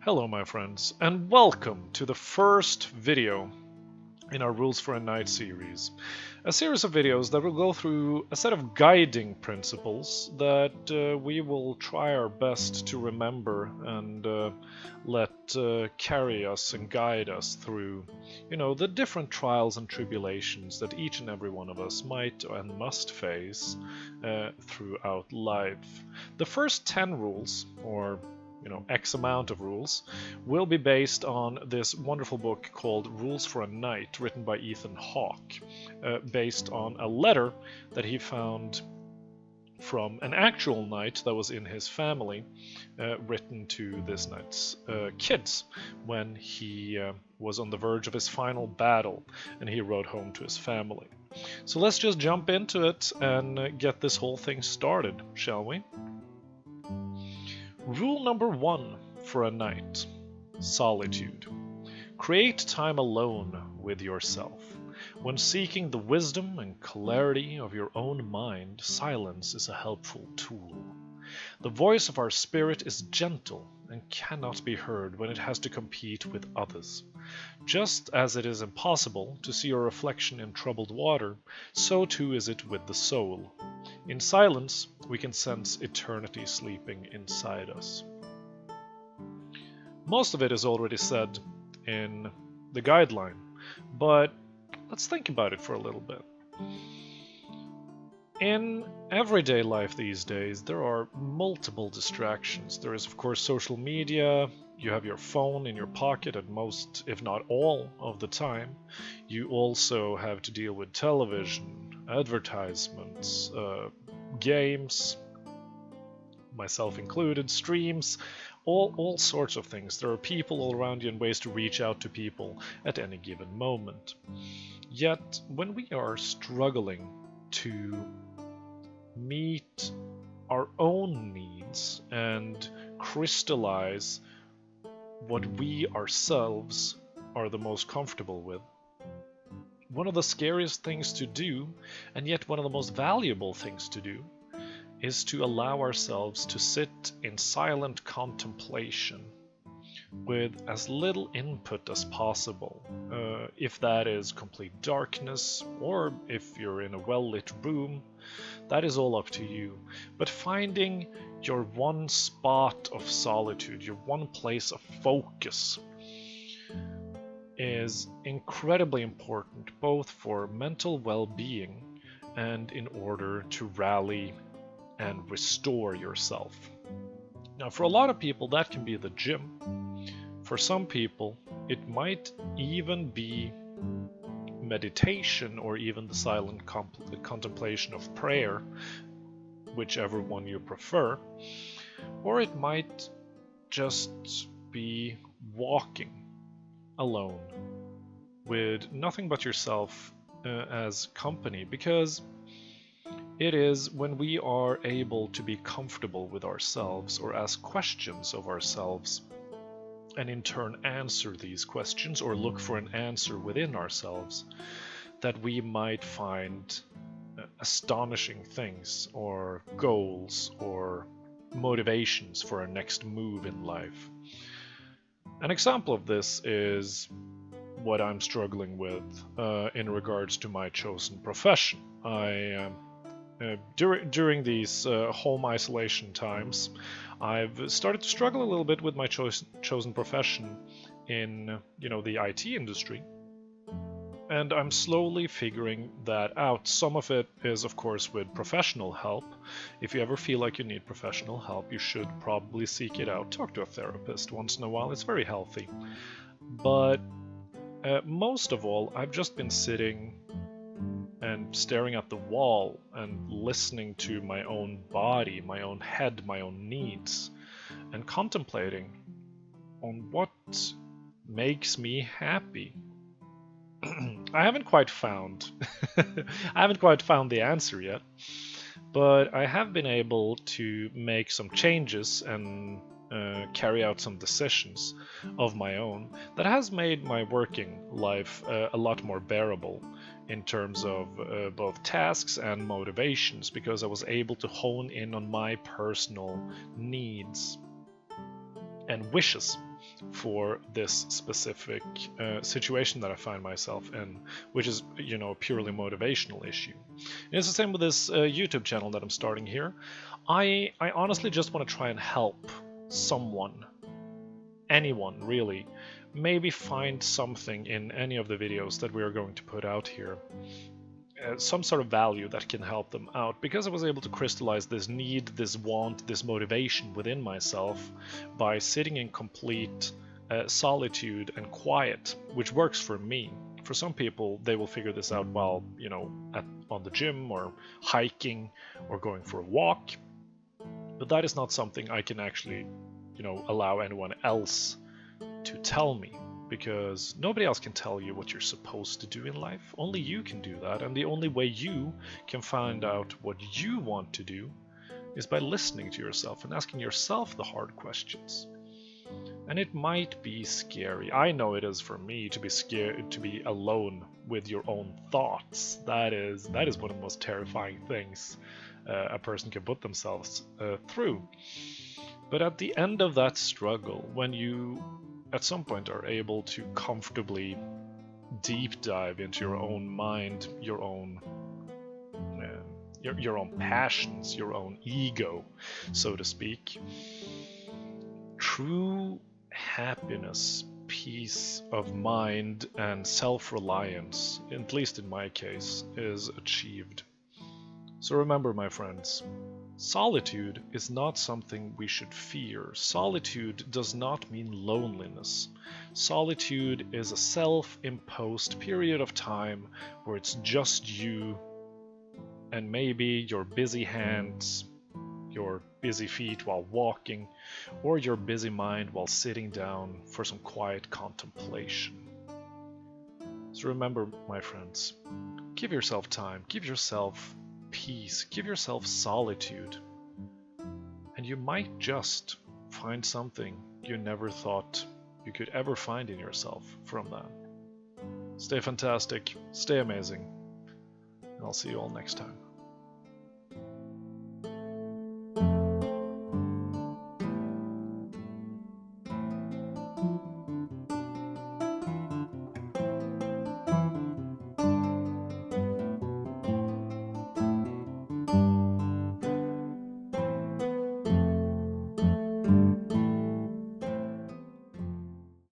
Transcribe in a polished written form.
Hello my friends, and welcome to the first video in our Rules for a Night series. A series of videos that will go through a set of guiding principles that we will try our best to remember and let carry us and guide us through, the different trials and tribulations that each and every one of us might and must face throughout life. The first 10 rules, or X amount of rules, will be based on this wonderful book called Rules for a Night, written by Ethan Hawke, based on a letter that he found from an actual knight that was in his family, written to this knight's kids when he was on the verge of his final battle and he wrote home to his family. So let's just jump into it and get this whole thing started, shall we? Rule number 1 for a night: solitude. Create time alone with yourself. When seeking the wisdom and clarity of your own mind, silence is a helpful tool. The voice of our spirit is gentle and cannot be heard when it has to compete with others. Just as it is impossible to see your reflection in troubled water, so too is it with the soul. In silence, we can sense eternity sleeping inside us. Most of it is already said in the guideline, but let's think about it for a little bit. In everyday life these days, there are multiple distractions. There is, of course, social media. You have your phone in your pocket at most, if not all, of the time. You also have to deal with television, advertisements, games, myself included, streams, all sorts of things. There are people all around you and ways to reach out to people at any given moment. Yet, when we are struggling to meet our own needs and crystallize what we ourselves are the most comfortable with, one of the scariest things to do, and yet one of the most valuable things to do, is to allow ourselves to sit in silent contemplation with as little input as possible. If that is complete darkness, or if you're in a well-lit room, that is all up to you. But finding your one spot of solitude, your one place of focus, is incredibly important, both for mental well-being and in order to rally and restore yourself. Now, for a lot of people, that can be the gym. For some people, it might even be meditation or even the silent contemplation of prayer, whichever one you prefer. Or it might just be walking alone with nothing but yourself as company, because it is when we are able to be comfortable with ourselves or ask questions of ourselves and in turn answer these questions or look for an answer within ourselves that we might find astonishing things or goals or motivations for our next move in life. An example of this is what I'm struggling with in regards to my chosen profession. During these home isolation times, I've started to struggle a little bit with my chosen profession in, the IT industry. And I'm slowly figuring that out. Some of it is, of course, with professional help. If you ever feel like you need professional help, you should probably seek it out. Talk to a therapist once in a while. It's very healthy. But most of all, I've just been sitting and staring at the wall and listening to my own body, my own head, my own needs, and contemplating on what makes me happy. I haven't quite found the answer yet, but I have been able to make some changes and carry out some decisions of my own that has made my working life a lot more bearable in terms of both tasks and motivations, because I was able to hone in on my personal needs and wishes for this specific situation that I find myself in, which is, you know, a purely motivational issue. And it's the same with this YouTube channel that I'm starting here. I honestly just want to try and help someone, anyone really, maybe find something in any of the videos that we are going to put out here, some sort of value that can help them out, because I was able to crystallize this need, this want, this motivation within myself by sitting in complete solitude and quiet, which works for me. For some people, they will figure this out while, you know, on the gym or hiking or going for a walk, but that is not something I can actually, you know, allow anyone else to tell me, because nobody else can tell you what you're supposed to do in life. Only you can do that, and the only way you can find out what you want to do is by listening to yourself and asking yourself the hard questions. And it might be scary. I know it is for me to be scared, to be alone with your own thoughts. That is one of the most terrifying things a person can put themselves through. But at the end of that struggle, when you at some point are able to comfortably deep dive into your own mind, your own passions, your own ego, so to speak, true happiness, peace of mind, and self-reliance, at least in my case, is achieved. So remember, my friends, solitude is not something we should fear. Solitude does not mean loneliness. Solitude is a self-imposed period of time where it's just you and maybe your busy hands, your busy feet while walking, or your busy mind while sitting down for some quiet contemplation. So remember, my friends, give yourself time, give yourself peace, give yourself solitude, and you might just find something you never thought you could ever find in yourself from that. Stay fantastic, stay amazing, and I'll see you all next time.